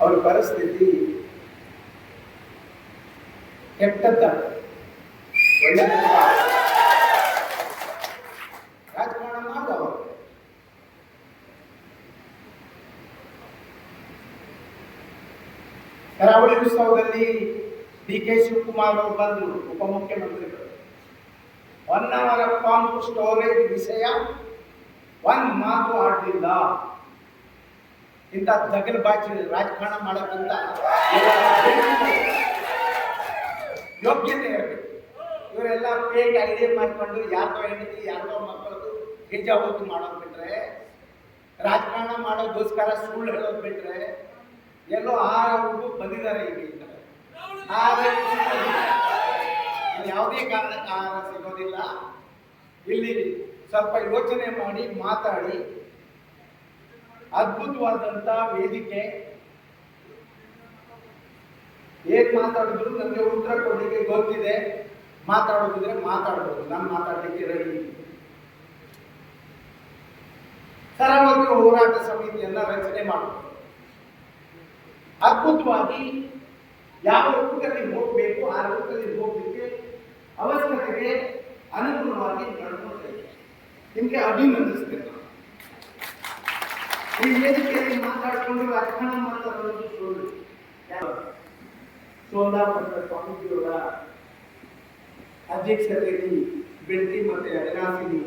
ಅವ್ರ ಪರಿಸ್ಥಿತಿ ಕೆಟ್ಟದ್ದ, ಒಳ್ಳೆ ರಾಜಕಾರಣ ಮಾಡುವ ಕರಾವಳಿ ಉತ್ಸವದಲ್ಲಿ DK ಶಿವಕುಮಾರ್ ಅವರು ಬಂದರು, ಉಪಮುಖ್ಯಮಂತ್ರಿಗಳು. 1 ಅವರ್ ಪಂಪ್ ಸ್ಟೋರೇಜ್ ವಿಷಯ ಒಂದು ಮಾತು ಆಡಲಿಲ್ಲ. ಇಂಥ ದಗಲ್ಬಾಜಿ ರಾಜಕಾರಣ ಮಾಡೋದ್ರಿಂದ ಯೋಗ್ಯತೆ ಇರಬೇಕು. ಇವರೆಲ್ಲ ಫೇಕ್ ಐಡಿಯಾ ಮಾಡಿಕೊಂಡು ಯಾರ್ದೋ ಹೆಂಡತಿ ಯಾರ್ದೋ ಮಕ್ಕಳದು ಹೆಜ್ಜಾವತ್ತು ಮಾಡೋದು ಬಿಟ್ರೆ, ರಾಜಕಾರಣ ಮಾಡೋದಕ್ಕೋಸ್ಕರ ಸುಳ್ಳು ಹೇಳೋದು ಬಿಟ್ರೆ, ಎಲ್ಲೋ ಆರೋಗ್ಯಕ್ಕೂ ಬಂದಿದ್ದಾರೆ. ಈಗ ಯಾವುದೇ ಕಾರಣಕ್ಕೆ ಆಹಾರ ಸಿಗೋದಿಲ್ಲ. ಇಲ್ಲಿ ಸ್ವಲ್ಪ ಯೋಚನೆ ಮಾಡಿ ಮಾತಾಡಿ. ಅದ್ಭುತವಾದಂತ ವೇದಿಕೆ. ಏನ್ ಮಾತಾಡಿದ್ರು ನನಗೆ ಉತ್ತರ ಕೊಡಲಿಕ್ಕೆ ಗೊತ್ತಿದೆ. ಮಾತಾಡೋದಿದ್ರೆ ಮಾತಾಡಬಹುದು, ನಾನು ಮಾತಾಡಲಿಕ್ಕೆ ರೆಡಿ. ಸರಾವತಿ ಹೋರಾಟ ಸಮಿತಿಯನ್ನ ರಚನೆ ಮಾಡಬಹುದು. ಅದ್ಭುತವಾಗಿ ಯಾವ ರೂಪದಲ್ಲಿ ಹೋಗಬೇಕು ಆ ರೂಪದಲ್ಲಿ ಹೋಗಲಿಕ್ಕೆ ಅವಶ್ಯಕತೆಗೆ ಅನುಗುಣವಾಗಿ ನಡ್ಕೊಳ್ತೇವೆ. ನಿಮಗೆ ಅಭಿನಂದಿಸ್ತೇನೆ. ಈ ವೇದಿಕೆಯಲ್ಲಿ ಮಾತಾಡಿಕೊಂಡು ರಾಜಕಾರಣ ಮಾತಾಡೋದು ಸುಳ್ಳು. ಸೋಂದಾಪುರದ ಸ್ವಾಮೀಜಿಯವರ ಅಧ್ಯಕ್ಷತೆಯಲ್ಲಿ ಬೆಳ್ತಿ ಮತ್ತೆ ಅವಿನಾಶಿನಿ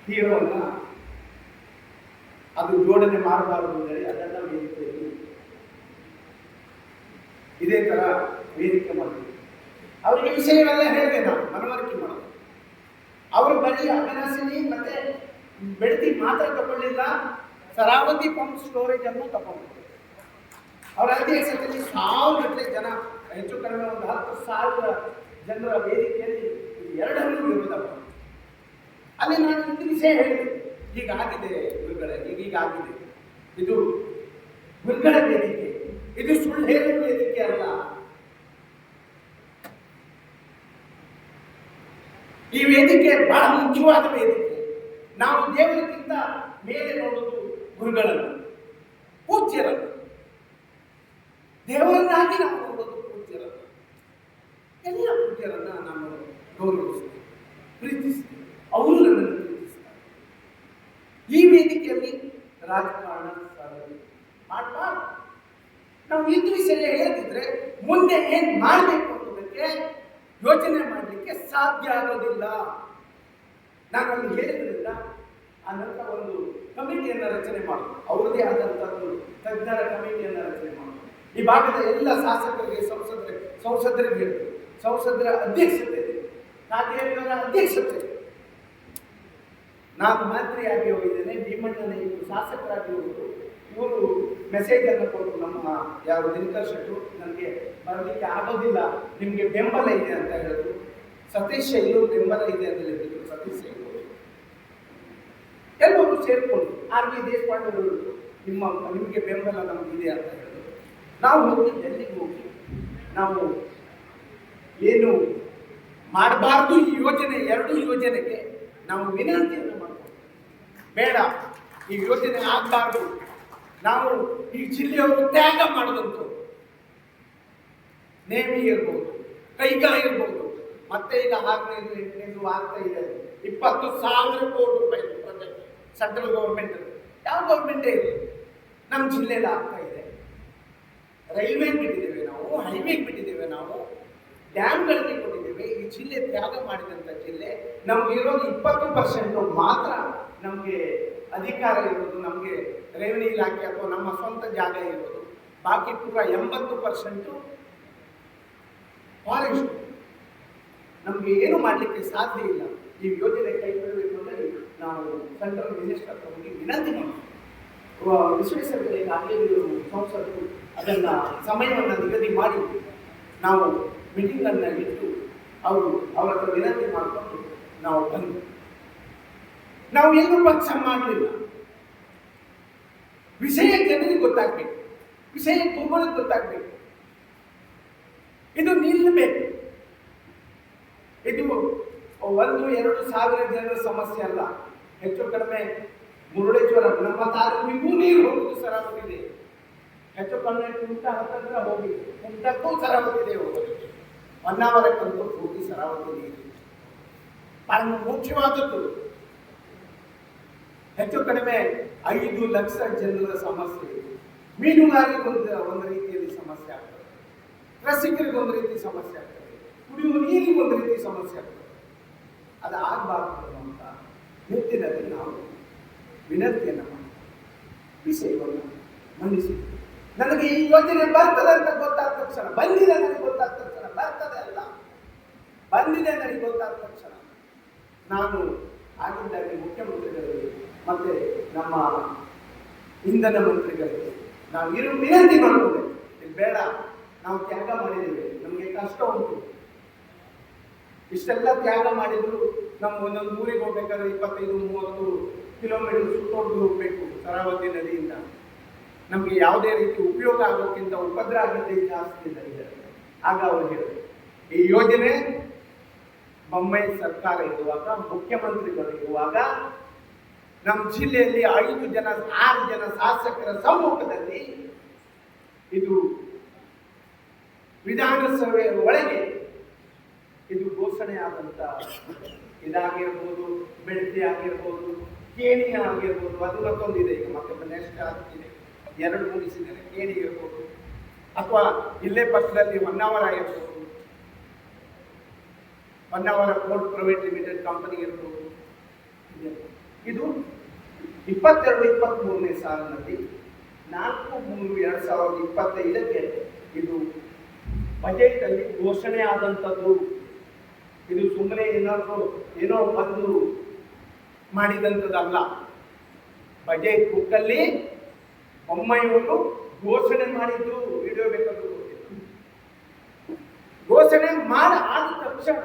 ತೀರವನ್ನ ಅದು ಜೋಡಣೆ ಮಾಡಬಾರದು ಅಂದರೆ ಅದನ್ನ ವೇದಿಕೆಯಲ್ಲಿ ಇದೇ ತರ ವೇದಿಕೆ ಮಾಡಿದ್ವಿ. ಅವರಿಗೆ ವಿಷಯವೆಲ್ಲ ಹೇಳಿದೆ, ನಾನು ಮನವರಿಕೆ ಮಾಡೋದು. ಅವರು ಬರೀ ಅವಿನಾಶಿನಿ ಮತ್ತೆ ಬೆಳ್ತಿ ಮಾತ್ರ ತಗೊಳ್ಳಿಲ್ಲ, ಸರಾವತಿ ಪಂಪ್ ಸ್ಟೋರೇಜ್ ಅನ್ನು ತಗೊಂಡು ಅವರ ಅಧ್ಯಕ್ಷತೆಯಲ್ಲಿ 1000 ಗಟ್ಟಲೆ ಜನ, ಹೆಚ್ಚು ಕಡಿಮೆ ಒಂದು 10,000 ಜನರ ವೇದಿಕೆಯಲ್ಲಿ ಎರಡನ್ನೂ ವಿರೋಧ ಮಾಡಿದ್ರು. ಅಲ್ಲಿ ನಾನು ಒಂದು ವಿಷಯ ಹೇಳಿದೆ, ಹೀಗಾಗಿದೆ ಗುರುಗಳೇ, ಈಗೀಗ ಆಗಿದೆ. ಇದು ಗುರುಗಳ ವೇದಿಕೆ, ಇದು ಸುಳ್ಳು ಹೇಳುವ ವೇದಿಕೆ ಅಲ್ಲ. ಈ ವೇದಿಕೆ ಬಹಳ ಮುಖ್ಯವಾದ ವೇದಿಕೆ. ನಾವು ದೇವರಿಗಿಂತ ಮೇಲೆ ನೋಡುವುದು ಗುರುಗಳನ್ನು, ಪೂಜ್ಯರನ್ನು. ದೇವರನ್ನಾಗಿ ನಾವು ನೋಡೋದು ಪೂಜ್ಯರನ್ನು. ಎಲ್ಲ ಪೂಜ್ಯರನ್ನ ನಾನು ಗೌರವಿಸ್ತೇನೆ, ಪ್ರೀತಿಸ್ತೇನೆ. ಅವರು ನನ್ನನ್ನು ಪ್ರೀತಿಸ್ತಾರೆ. ಈ ವೇದಿಕೆಯಲ್ಲಿ ರಾಜಕಾರಣ ಮಾಡಬಾರ್ದು. ನಾವು ಇದು ವಿಷಯ ಹೇಳ್ತಿದ್ರೆ ಮುಂದೆ ಏನ್ ಮಾಡಬೇಕು ಅನ್ನೋದಕ್ಕೆ ಯೋಚನೆ ಮಾಡಲಿಕ್ಕೆ ಸಾಧ್ಯ ಆಗೋದಿಲ್ಲ. ನಾನು ಅಲ್ಲಿ ಹೇಳಿದ್ರಿಂದ ಆ ನಂತರ ಒಂದು ಕಮಿಟಿಯನ್ನು ರಚನೆ ಮಾಡೋದು, ಅವರದೇ ಆದಂಥದ್ದು ತಜ್ಞರ ಕಮಿಟಿಯನ್ನು ರಚನೆ ಮಾಡೋದು. ಈ ಭಾಗದ ಎಲ್ಲ ಶಾಸಕರಿಗೆ, ಸಂಸದರಿಗೆ ಹೇಳಿದ್ರು, ಸಂಸದರ ಅಧ್ಯಕ್ಷತೆ, ಕಾಗೇರಿಯವರ ಅಧ್ಯಕ್ಷತೆ. ನಾನು ಮಂತ್ರಿಯಾಗಿ ಹೋಗಿದ್ದೇನೆ, ಭೀಮಣ್ಣನ ಇವರು ಶಾಸಕರಾಗಿ ಹೋಗಿದ್ರು. ಇವರು ಮೆಸೇಜ್ ಅನ್ನು ಕೊಟ್ಟು, ನಮ್ಮ ಯಾರು ದಿನಕರ್ ಶೆಟ್ಟರು, ನನಗೆ ಬರಲಿಕ್ಕೆ ಆಗೋದಿಲ್ಲ, ನಿಮಗೆ ಬೆಂಬಲ ಇದೆ ಅಂತ ಹೇಳಿದ್ರು. ಸತೀಶ್ ಶೈಲು ಬೆಂಬಲ ಇದೆ ಅಂತ ಹೇಳಿದ್ರು. ಸತೀಶ್ ಶೈಲು ಎಲ್ಲರೂ ಸೇರಿಕೊಂಡು RV ದೇಶಪಾಂಡೆ ಅವರು ನಿಮಗೆ ಬೆಂಬಲ ನಮಗಿದೆ ಅಂತ ಹೇಳಿದ್ರು. ನಾವು ಹೋಗಿ ಡೆಲ್ಲಿಗೆ ಹೋಗಿ ನಾವು ಏನು ಮಾಡಬಾರ್ದು ಈ ಯೋಜನೆ, 2 ಯೋಜನೆಗೆ ನಾವು ವಿನಂತಿಯನ್ನು ಮಾಡ್ತೀವಿ. ಬೇಡ, ಈ ಯೋಜನೆ ಆಗಬಾರ್ದು, ನಾವು ಈ ಜಿಲ್ಲೆಯವರು ತ್ಯಾಗ ಮಾಡೋದಂತು, ನೇಮಿ ಇರ್ಬೋದು, ಕೈಗಾ ಇರ್ಬೋದು. ಮತ್ತೆ ಈಗ 15 8 ಆಗ್ತಾ ಇದೆ. 20,000 ಕೋಟಿ ರೂಪಾಯಿ ಪ್ರಾಜೆಕ್ಟ್ ಸೆಂಟ್ರಲ್ ಗೌರ್ಮೆಂಟ್, ಯಾವ ಗೌರ್ಮೆಂಟೇ ಇದೆ, ನಮ್ಮ ಜಿಲ್ಲೆಯಲ್ಲಿ ಆಗ್ತಾ ಇದೆ. ರೈಲ್ವೆ ಬಿಟ್ಟಿದ್ದೇವೆ ನಾವು, ಹೈವೇ ಬಿಟ್ಟಿದ್ದೇವೆ ನಾವು, ಡ್ಯಾಮ್ಗಳಿಗೆ ಕೊಟ್ಟಿದ್ದೇವೆ. ಈ ಜಿಲ್ಲೆ ತ್ಯಾಗ ಮಾಡಿದಂಥ ಜಿಲ್ಲೆ. ನಮ್ಗೆ ಇರೋದು 20% ಮಾತ್ರ ನಮಗೆ ಅಧಿಕಾರ ಇರೋದು, ನಮಗೆ ರೆವಿನ್ಯೂ ಇಲಾಖೆ ಅಥವಾ ನಮ್ಮ ಸ್ವಂತ ಜಾಗ ಇರೋದು. ಬಾಕಿ ಪೂರ 80% ಫಾರೆಸ್ಟ್. ನಮಗೆ ಏನು ಮಾಡಲಿಕ್ಕೆ ಸಾಧ್ಯ ಇಲ್ಲ. ಈ ಯೋಜನೆ ಕೈಗೊಳ್ಳಬೇಕು ಅಂದರೆ ನಾವು ಸೆಂಟ್ರಲ್ ಮಿನಿಸ್ಟರ್ ಹೋಗಿ ವಿನಂತಿ ಮಾಡ್ತೀವಿ. ವಿಶ್ವೇಶ್ವರಯ್ಯನಾಗಲಿ ಸಂಸದರು ಅದನ್ನು ಸಮಯವನ್ನು ನಿಗದಿ ಮಾಡಿ ನಾವು ಮೀಟಿಂಗನ್ನು ಇಟ್ಟು ಅವರ ಹತ್ರ ವಿನಂತಿ ಮಾಡಿಕೊಂಡು ನಾವು ಬಂದು, ನಾವು ಎಲ್ಲೂ ಪಕ್ಷ ಮಾಡಲಿಲ್ಲ. ವಿಷಯ ಜನರಿಗೆ ಗೊತ್ತಾಗಬೇಕು, ವಿಷಯ ಗುರುಗಳಿಗೆ ಗೊತ್ತಾಗಬೇಕು. ಇದು ನಿಲ್ಲಬೇಕು. ಇದು 1-2 ಸಾವಿರ ಜನರ ಸಮಸ್ಯೆ ಅಲ್ಲ. ಹೆಚ್ಚು ಕಡಿಮೆ ಮುರುಡೇಶ್ವರ ನಮ್ಮ ತಾಲೂಕಿಗೂ ನೀರು ಹೋಗುವುದು ಸರಾಗವಿದೆ. ಹೆಚ್ಚು ಕಮ್ಮಿ ಕುಮಟಾ ಹತ್ತಿರ ಹೋಗಿ ಕುಮಟಕ್ಕೂ ಸರಾವತಿದೆ ಹೋಗೋದಕ್ಕೆ, ಹೊನ್ನಾವರಕ್ಕಂತೂ ಪೂರ್ತಿ ಸರಾವತಿ ನೀರು ಬಹಳ ಮುಖ್ಯವಾದದ್ದು. ಹೆಚ್ಚು ಕಡಿಮೆ 5 ಲಕ್ಷ ಜನರ ಸಮಸ್ಯೆ ಇದೆ. ಮೀನುಗಾರಿಕೆ ಒಂದು ರೀತಿಯಲ್ಲಿ ಸಮಸ್ಯೆ ಆಗ್ತದೆ, ಕೃಷಿಕರಿಗೆ ಒಂದು ರೀತಿ ಸಮಸ್ಯೆ ಆಗ್ತದೆ, ಕುಡಿಯುವ ನೀರಿಗೆ ಒಂದು ರೀತಿ ಸಮಸ್ಯೆ ಆಗ್ತದೆ. ಅದು ಆಗಬಾರ್ದು ಅಂತ ನಿಟ್ಟಿನಲ್ಲಿ ನಾವು ವಿನಂತಿಯನ್ನು ಮಾಡಿ ವಿಷಯವನ್ನು ಮಂಡಿಸಿ, ನನಗೆ ಈ ಯೋಜನೆ ಬರ್ತದೆ ಅಂತ ಗೊತ್ತಾದ ತಕ್ಷಣ, ಬಂದಿದೆ ನನಗೆ ಗೊತ್ತಾದ ತಕ್ಷಣ, ಬರ್ತದೆ ಅಲ್ಲ ಬಂದಿದೆ ನನಗೆ ಗೊತ್ತಾದ ತಕ್ಷಣ ನಾನು ಆಗಿದ್ದಾಗಿ ಮುಖ್ಯಮಂತ್ರಿಗಳಿಗೆ ಮತ್ತೆ ನಮ್ಮ ಇಂಧನ ಮಂತ್ರಿಗಳಿಗೆ ನಾವು ವಿನಂತಿ ಮಾಡ್ತೇವೆ, ಬೇಡ ನಾವು ತ್ಯಾಗ ಮಾಡಿದ್ದೇವೆ, ನಮಗೆ ಕಷ್ಟ ಉಂಟು, ಇಷ್ಟೆಲ್ಲ ತ್ಯಾಗ ಮಾಡಿದ್ರು ನಮ್ಮ ಒಂದೊಂದು ಊರಿಗೆ ಹೋಗ್ಬೇಕಾದ್ರೆ 25-30 ಕಿಲೋಮೀಟರ್ ಸುತ್ತೋರ್ದು ಹೋಗ್ಬೇಕು ಶರಾವತಿ ನದಿಯಿಂದ. ನಮಗೆ ಯಾವುದೇ ರೀತಿ ಉಪಯೋಗ ಆಗೋಕ್ಕಿಂತ ಉಪದ್ರ ಆಗುತ್ತೆ ಜಾಸ್ತಿ ಇದೆ. ಆಗ ಅವರು ಹೇಳಿದ್ರು, ಈ ಯೋಜನೆ ಬೊಮ್ಮಾಯಿ ಸರ್ಕಾರ ಇರುವಾಗ, ಮುಖ್ಯಮಂತ್ರಿಗಳು ಇರುವಾಗ, ನಮ್ಮ ಜಿಲ್ಲೆಯಲ್ಲಿ 6 ಜನ ಶಾಸಕರ ಸಮ್ಮುಖದಲ್ಲಿ ಇದು ವಿಧಾನಸಭೆಯ ಒಳಗೆ ಇದು ಘೋಷಣೆ ಆದಂತ ಇದಾಗಿರ್ಬೋದು, ಬೆಳತಿ ಆಗಿರ್ಬೋದು, ಕೇಣಿ ಆಗಿರ್ಬೋದು, ಅದು ಮತ್ತೊಂದಿದೆ, ಈಗ ಮತ್ತೆ ನೆಕ್ಸ್ಟ್ ಆಗ್ತಿದೆ, 2 ಮುಗಿಸಿದ್ದಾರೆ. ಕೇಣಿ ಇರ್ಬೋದು ಅಥವಾ ಇಲ್ಲೇ ಪಕ್ಕದಲ್ಲಿ ಹೊನ್ನಾವರ ಇರ್ಬೋದು, Honnavar port private limited company ಇರ್ಬೋದು. ಇದು 22-23ನೇ ಸಾಲಿನಲ್ಲಿ 4/3/2025ಕ್ಕೆ ಇದು ಬಜೆಟ್ ಅಲ್ಲಿ ಘೋಷಣೆ ಆದಂಥದ್ದು. ಇದು ಸುಮ್ಮನೆ ಏನೋ ಬಂದು ಮಾಡಿದಂಥದ್ದಲ್ಲ. ಬಜೆಟ್ ಬುಕ್ಕಲ್ಲಿ ಬೊಮ್ಮಾಯಿಯವರು ಘೋಷಣೆ ಮಾಡಿದ್ದು, ವಿಡಿಯೋ ಬೇಕಾದ್ರು ಘೋಷಣೆ ಆದ ತಕ್ಷಣ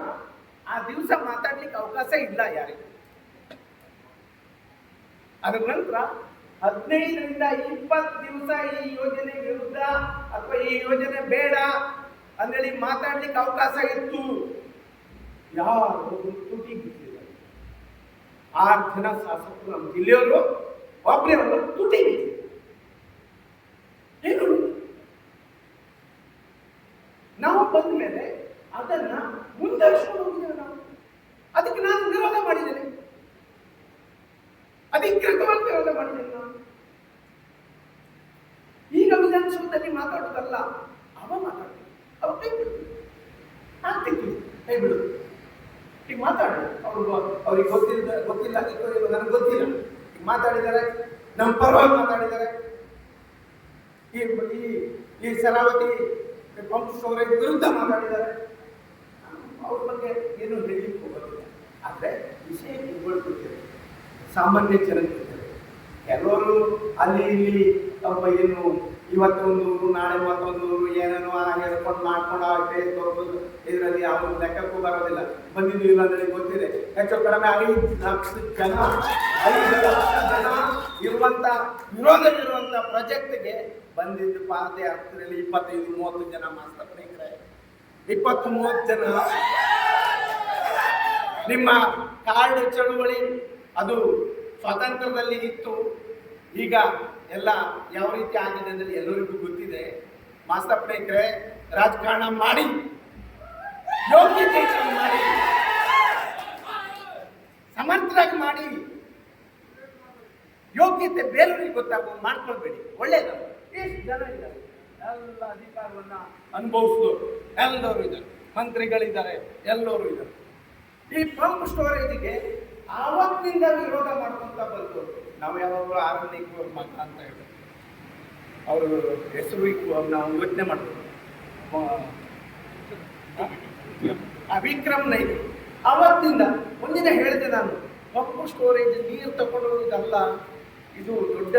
ಆ ದಿವಸ ಮಾತಾಡ್ಲಿಕ್ಕೆ ಅವಕಾಶ ಇಲ್ಲ ಯಾರಿಗೆ. ಅದರ ನಂತರ 15ರಿಂದ 20 ದಿವಸ ಈ ಯೋಜನೆ ವಿರುದ್ಧ ಅಥವಾ ಈ ಯೋಜನೆ ಬೇಡ ಅಂದೇಳಿ ಮಾತಾಡ್ಲಿಕ್ಕೆ ಅವಕಾಶ ಇತ್ತು. ಯಾರು ತುಟಿ ಬಿಟ್ಟಿದ್ದಾರೆ. 6 ಜನ ಶಾಸಕರು ನಮ್ಮ ಜಿಲ್ಲೆಯವರು ಒಬ್ಬರೇ ತುಟಿ ಬಿಟ್ಟಿದ್ದಾರೆ. ಏನು ನಾವು ಬಂದ ಮೇಲೆ ಅದನ್ನ ಮುಂದುವರಿಸಿಕೊಂಡು ಹೋಗಿದ್ದೇವೆ. ನಾವು ಅದಕ್ಕೆ ನಾನು ವಿರೋಧ ಮಾಡಿದ್ದೇನೆ, ಅಧಿಕೃತವಾಗಿ ವಿರೋಧ ಮಾಡಿದ್ದೇನೆ. ನಾನು ಈಗ ವಿಧಾನಸೌಧದಲ್ಲಿ ಮಾತಾಡೋದಲ್ಲ, ಅವ ಮಾತಾಡ್ತೀನಿ, ಅವ ಕೈ ಬಿಡು, ಆಗ್ತಿತ್ತು ಕೈ ಬಿಡು, ಈಗ ಮಾತಾಡು. ಅವ್ರಿಗೆ ಗೊತ್ತಿಲ್ಲ ನನಗೆ ಗೊತ್ತಿಲ್ಲ, ಈಗ ಮಾತಾಡಿದ್ದಾರೆ, ನಮ್ಮ ಪರವಾಗಿ ಮಾತಾಡಿದ್ದಾರೆ. ಈ ಶರಾವತಿ ಪಂಪ್ ಸ್ಟೋರೇಜ್ ವಿರುದ್ಧ ಮಾತಾಡಿದ್ದಾರೆ. ಅವ್ರ ಬಗ್ಗೆ ಏನು ಹೇಳಲಿಕ್ಕೆ ಹೋಗೋದಿಲ್ಲ. ಆದರೆ ವಿಷಯ ತಿಳ್ಕೊಳ್ತಿದ್ದೇವೆ, ಸಾಮಾನ್ಯ ಜನರಿದ್ದೇವೆ. ಕೆಲವರು ಅಲ್ಲಿ ಇಲ್ಲಿ ಏನು ಇವತ್ತೊಂದು ನಾಳೆ ಮತ್ತೊಂದು ಏನೇನೋ ಹೇಳ್ಕೊಂಡು ಮಾಡ್ಕೊಂಡು ಇದರಲ್ಲಿ ಅವ್ರ ಲೆಕ್ಕಕ್ಕೂ ಬರೋದಿಲ್ಲ. ಬಂದಿದ್ದು ಇಲ್ಲ ಅಂದ್ರೆ ಗೊತ್ತಿದೆ, ಹೆಚ್ಚು ಕಡಿಮೆ 5 ಲಕ್ಷ ಜನ ಇರುವಂತ ವಿರೋಧವಿರುವಂತ ಪ್ರಾಜೆಕ್ಟ್ಗೆ ಬಂದಿದ್ದು ಪಾದಯಾತ್ರೆಯಲ್ಲಿ 25-30 ಜನ ಮಾಸ್ಟರ್ 20-30 ಜನ. ನಿಮ್ಮ ಕಾರ್ಡ್ ಚಳುವಳಿ ಅದು ಸ್ವಾತಂತ್ರ್ಯದಲ್ಲಿ ಇತ್ತು, ಈಗ ಎಲ್ಲ ಯಾವ ರೀತಿ ಆಗಿದೆ ಅಂದರೆ ಎಲ್ಲರಿಗೂ ಗೊತ್ತಿದೆ. ಮಾಸ್ತಪ್ಪನೇಕರೆ ರಾಜಕಾರಣ ಮಾಡಿ, ಯೋಗ್ಯತೆ ಮಾಡಿ, ಸಮರ್ಥರಾಗಿ ಮಾಡಿ, ಯೋಗ್ಯತೆ ಬೇರೆಯವರಿಗೆ ಗೊತ್ತಾಗೋದು ಮಾಡ್ಕೊಳ್ಬೇಡಿ. ಒಳ್ಳೇದಲ್ಲ. ಎಷ್ಟು ಜನ ಇದ್ದಾರೆ, ಎಲ್ಲ ಅಧಿಕಾರವನ್ನ ಅನುಭವಿಸಿದವರು ಎಲ್ಲರೂ ಇದ್ದಾರೆ, ಮಂತ್ರಿಗಳಿದ್ದಾರೆ, ಎಲ್ಲರೂ ಇದ್ದಾರೆ. ಈ ಪಂಪ್ ಸ್ಟೋರೇಜ್ಗೆ ಆವತ್ತಿನಿಂದ ವಿರೋಧ ಮಾಡ್ಕೊಂತ ಬಂತು. ನಾವು ಯಾವಾಗಲೂ ಆರಣ್ಯಕ್ಕೆ ಮಗ ಅಂತ ಹೇಳಿ ಅವರು ಹೆಸರು ನಾವು ಯೋಚನೆ ಮಾಡ್ತೀವಿ. ವಿಕ್ರಮ್ ನೈಕ್ ಆವತ್ತಿನಿಂದ ಒಂದಿನ ಹೇಳಿದೆ ನಾನು, ಪಂಪ್ ಸ್ಟೋರೇಜ್ ನೀರು ತಗೊಂಡು ಹೋಗೋದಲ್ಲ, ಇದು ದೊಡ್ಡ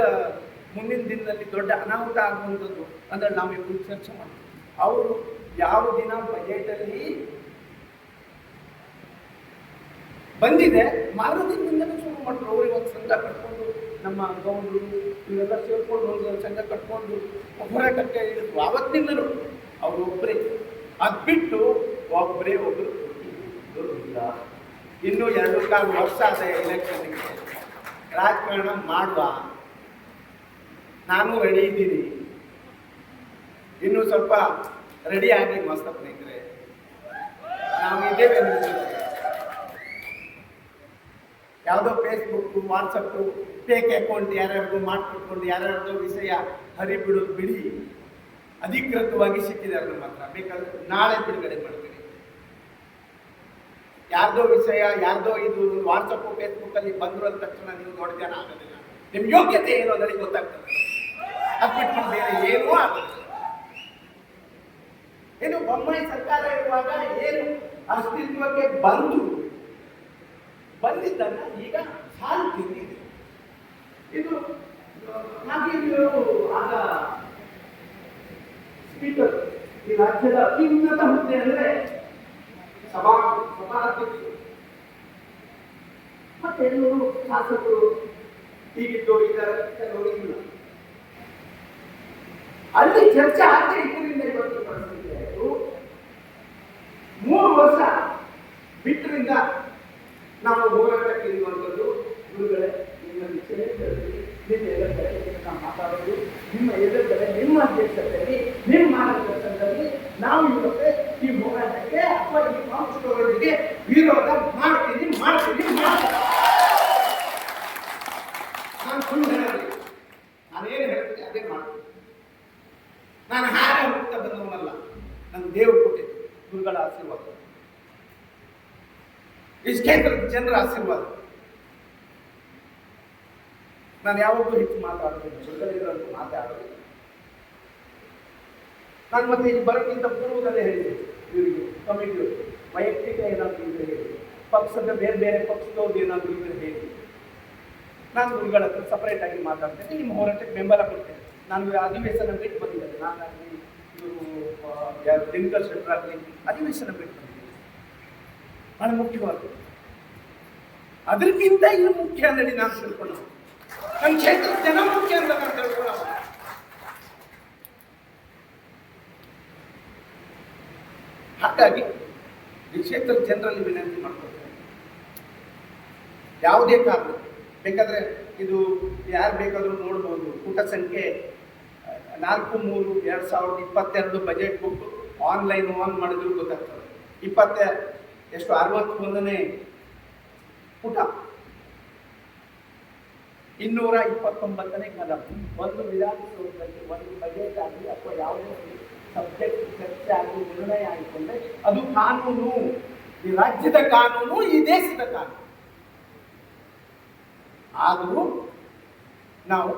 ಮುಂದಿನ ದಿನದಲ್ಲಿ ದೊಡ್ಡ ಅನಾಹುತ ಆಗುವಂಥದ್ದು ಅಂದ್ರೆ ನಾವಿಬ್ಬರು ಚರ್ಚೆ ಮಾಡ್ತೀವಿ. ಅವರು ಯಾವ ದಿನ ಬಜೆಟಲ್ಲಿ ಬಂದಿದೆ ಮಾರುದಿನದಿಂದಲೇ ಶುರು ಮಾಡಿದ್ರು. ಅವ್ರಿಗೆ ಒಂದು ಸಂಘ ಕಟ್ಕೊಂಡು, ನಮ್ಮ ಗೌಂಡ್ರು ಇವರೆಲ್ಲ ಸೇರ್ಕೊಂಡು ಒಂದು ಸಂಘ ಕಟ್ಕೊಂಡು ಹೋರಾಟಕ್ಕೆ ಇಳಿದ್ರು. ಆವತ್ತಿನಿಂದಲೂ ಅವರು ಒಬ್ಬರೇ, ಅದು ಬಿಟ್ಟು ಒಬ್ಬರೇ ಒಬ್ಬರು ಇಲ್ಲ. ಇನ್ನೂ 2-4 ವರ್ಷ ಆದ ಎಲೆಕ್ಷನ್ಗೆ ರಾಜಕಾರಣ ಮಾಡುವ, ನಾನು ರೆಡಿ ಇದ್ದೀನಿ. ಇನ್ನೂ ಸ್ವಲ್ಪ ರೆಡಿ ಆಗಿ ಮಸ್ತ್ ಸ್ನೇಹಿತರೆ, ನಾವು ಇದ್ದೇವೆ ನಿಮ್ಮ ಜೊತೆ. ಯಾವುದೋ ಫೇಸ್ಬುಕ್ ವಾಟ್ಸಪ್ ಫೇಕ್ ಅಕೌಂಟ್ ಯಾರ್ಯಾರಿಗೂ ಮಾಡಿಕೊಟ್ಕೊಂಡು ಯಾರ್ಯಾರ್ದೋ ವಿಷಯ ಹರಿಬಿಡೋದು ಬಿಡಿ. ಅಧಿಕೃತವಾಗಿ ಸಿಕ್ಕಿದ್ದಾರೆ ನಮ್ಮ ಹತ್ರ, ಬೇಕಾದ್ರೆ ನಾಳೆ ಬಿಡುಗಡೆ ಮಾಡ್ತೀವಿ. ಯಾರ್ದೋ ವಿಷಯ ಯಾರ್ದೋ ಇದು ವಾಟ್ಸಪ್ ಫೇಸ್ಬುಕ್ ಅಲ್ಲಿ ಬಂದ್ರು ಅಂದ ತಕ್ಷಣ ನೀವು ದೊಡ್ಡ ಜನ ಆಗೋದಿಲ್ಲ. ನಿಮ್ ಯೋಗ್ಯತೆ ಏನು ಅನ್ನೋದಕ್ಕೆ ಗೊತ್ತಾಗ್ತದೆ. ಅದು ಬಿಟ್ಟು ಬೇರೆ ಏನೂ ಆಗೋದಿಲ್ಲ. ಏನು ಬೊಮ್ಮಾಯಿ ಸರ್ಕಾರ ಇರುವಾಗ ಏನು ಅಸ್ತಿತ್ವಕ್ಕೆ ಬಂದಿದ್ದನ್ನ ಈಗ ಸಾಲ್ತಿದೆ. ಇದು ನಾಗೇಂದ್ರರು ಆಗ ಸ್ಪೀಕರ್, ಈ ರಾಜ್ಯದ ಅತಿ ಉನ್ನತ ಹುದ್ದೆ ಅಂದ್ರೆ ಸಭಾಧ್ಯಕ್ಷರು. ಮತ್ತೆ ಎಲ್ಲರೂ ಶಾಸಕರು ಹೀಗಿದ್ದವರು ಇದ್ದಾರೆ, ಕೆಲವರು ಇಲ್ಲ. ಅಲ್ಲಿ ಚರ್ಚೆ ಆಗದೆ ಇದರಿಂದ ಇವತ್ತು ಪರಿಸ್ಥಿತಿ ಆಯಿತು. 3 ವರ್ಷ ಬಿಟ್ಟರಿಂದ ನಾವು ಹೋರಾಟಕ್ಕೆ ಇರುವಂಥದ್ದು. ಗುರುಗಳೇ, ನಿಮ್ಮಲ್ಲಿ ನಿಮ್ಮ ಎದುರುಗಡೆ ನಾವು ಮಾತಾಡೋದು, ನಿಮ್ಮ ಎದುರುಗಡೆ ನಿಮ್ಮ ಅಧ್ಯಕ್ಷತೆಯಲ್ಲಿ ನಿಮ್ಮ ಮಾರ್ಗದರ್ಶನದಲ್ಲಿ ನಾವು ಇವತ್ತು ಈ ಹೋರಾಟಕ್ಕೆ ಅಥವಾ ಈ ಕಾಂಗ್ರೆಸ್ಗೆ ವಿರೋಧ ಮಾಡ್ತೀನಿ. ನಾನು ಸುಳ್ಳು ಹೇಳೋದು, ನಾನೇನು ಹೇಳ್ತೀನಿ ಅದೇ ಮಾಡ್ತೀನಿ. ನಾನು ಹಾರ ಹುಟ್ಟ ಬಂದವನಲ್ಲ, ನನ್ನ ದೇವರು ಕೊಟ್ಟಿದ್ದು ಗುರುಗಳ ಆಶೀರ್ವಾದ, ಈ ಕ್ಷೇತ್ರದ ಜನರ ಆಶೀರ್ವಾದ. ನಾನು ಯಾವಾಗಲೂ ಹೆಚ್ಚು ಮಾತಾಡೋದಿಲ್ಲ, ಗುರುಗಳಿರಂತೂ ಮಾತಾಡೋದಿಲ್ಲ. ನಾನು ಮತ್ತೆ ಇಲ್ಲಿ ಬರೋಕ್ಕಿಂತ ಪೂರ್ವದಲ್ಲೇ ಹೇಳಿದೆ ಇವರಿಗೆ, ಕಮಿಟಿಯವರು ವೈಯಕ್ತಿಕ ಏನಾದರೂ ಇದ್ರೆ ಹೇಳಿ, ಪಕ್ಷದ ಬೇರೆ ಪಕ್ಷದವ್ರದ್ದು ಏನಾದರೂ ಇದ್ರೆ ಹೇಳಿ. ನಾನು ಗುರುಗಳ ಹತ್ರ ಸಪರೇಟ್ ಆಗಿ ಮಾತಾಡ್ತೇನೆ, ನಿಮ್ಮ ಹೋರಾಟಕ್ಕೆ ಬೆಂಬಲ ಕೊಡ್ತೇನೆ. ನಾನು ಅಧಿವೇಶನ ಬಿಟ್ಟು ಬಂದಿದ್ದೇನೆ. ನಾನಾಗಲಿ ಇವರು ದಿನಕರ್ ಶೆಟ್ಟರ್ ಆಗಲಿ ಅಧಿವೇಶನ ಬಿಟ್ಟು ಬಂದಿದ್ದೇನೆ. ಬಹಳ ಮುಖ್ಯವಾದ, ಅದಕ್ಕಿಂತ ಇದು ಮುಖ್ಯ ಅಂದೇಳಿ ನಾನು ತಿಳ್ಕೊಳ್ಳ, ನನ್ನ ಕ್ಷೇತ್ರದ ಜನ ಮುಖ್ಯ ಅಂತ ನಾನು ತಿಳ್ಕೊಳ್ಳ. ಹಾಗಾಗಿ ಈ ಕ್ಷೇತ್ರದ ಜನರಲ್ಲಿ ವಿನಂತಿ ಮಾಡ್ಕೊಳ್ತೇನೆ, ಯಾವುದೇ ಕಾರಣ ಬೇಕಾದ್ರೆ ಇದು ಯಾರು ಬೇಕಾದರೂ ನೋಡ್ಬೋದು. ಪುಟ ಸಂಖ್ಯೆ 4/3/2022 ಬಜೆಟ್ ಬುಕ್ ಆನ್ಲೈನ್ ಆನ್ ಮಾಡಿದ್ರು ಗೊತ್ತಾಗ್ತದೆ. 61ನೇ ಪುಟ 229ನೇ ಕಲಂ. ಒಂದು ವಿಧಾನಸೌಧದಲ್ಲಿ ಒಂದು ಬಜೆಟ್ ಆಗಲಿ ಅಥವಾ ಯಾವುದೇ ಸಬ್ಜೆಕ್ಟ್ ಚರ್ಚೆ ಆಗಲಿ ನಿರ್ಣಯ ಆಗಿಕೊಂಡ್ರೆ ಅದು ಕಾನೂನು, ಈ ರಾಜ್ಯದ ಕಾನೂನು, ಈ ದೇಶದ ಕಾನೂನು. ಆದರೂ ನಾವು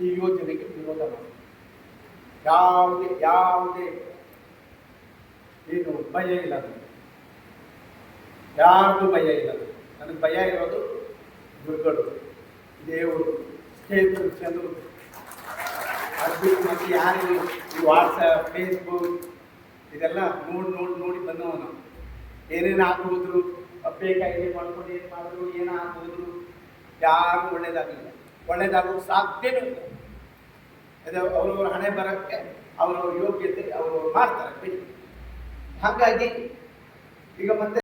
ಈ ಯೋಜನೆಗೆ ವಿರೋಧ ಮಾಡ್ತೀವಿ. ಯಾವುದೇ ಏನು ಭಯ ಇಲ್ಲ, ಯಾರಿಗೂ ಭಯ ಇಲ್ಲ. ನನಗೆ ಭಯ ಇರೋದು ಗುರುಗಳು, ದೇವರು, ಕ್ಷೇತ್ರದ ಜನರು. ಅದು ಮತ್ತು ಯಾರು ಈ ವಾಟ್ಸಪ್ ಫೇಸ್ಬುಕ್ ಇದೆಲ್ಲ ನೋಡಿ ಬಂದವನು. ಏನೇನು ಹಾಕೋದ್ರು, ಬೇಕಾಗಿ ಮಾಡ್ಕೊಂಡು ಏನು ಮಾಡಿದ್ರು, ಏನು ಹಾಕೋದ್ರು, ಯಾರು ಒಳ್ಳೇದಾಗೋದು ಸಾಧ್ಯವೇ ಇಲ್ಲ. ಅದೇ ಅವರವರ ಹಣೆ ಬರಕ್ಕೆ ಅವರವ್ರ ಯೋಗ್ಯತೆ ಅವರು ಮಾಡ್ತಾರೆ. ಹಾಗಾಗಿ ಈಗ ಮತ್ತೆ